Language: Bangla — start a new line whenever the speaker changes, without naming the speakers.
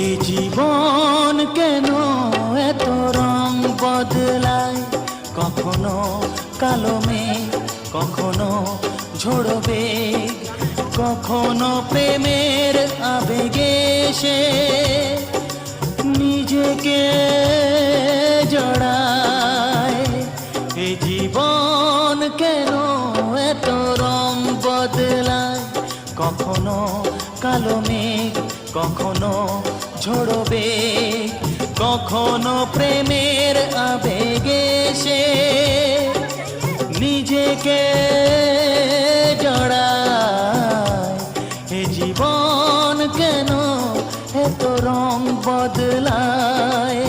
এ জীবন কেন এত রং বদলায়, কখনো কালো মেঘ, কখনো ঝোড়ো বেগ, কখনো প্রেমের আবেগে সে নিজেকে জড়ায়। এ জীবন কেন এত রং বদলায়, কখনো কালো মেঘ, কখনো ঝোড়ো বেগ, কখনো প্রেমের আবেগে সে নিজেকে জড়ায়। এ জীবন কেন এত রং বদলায়।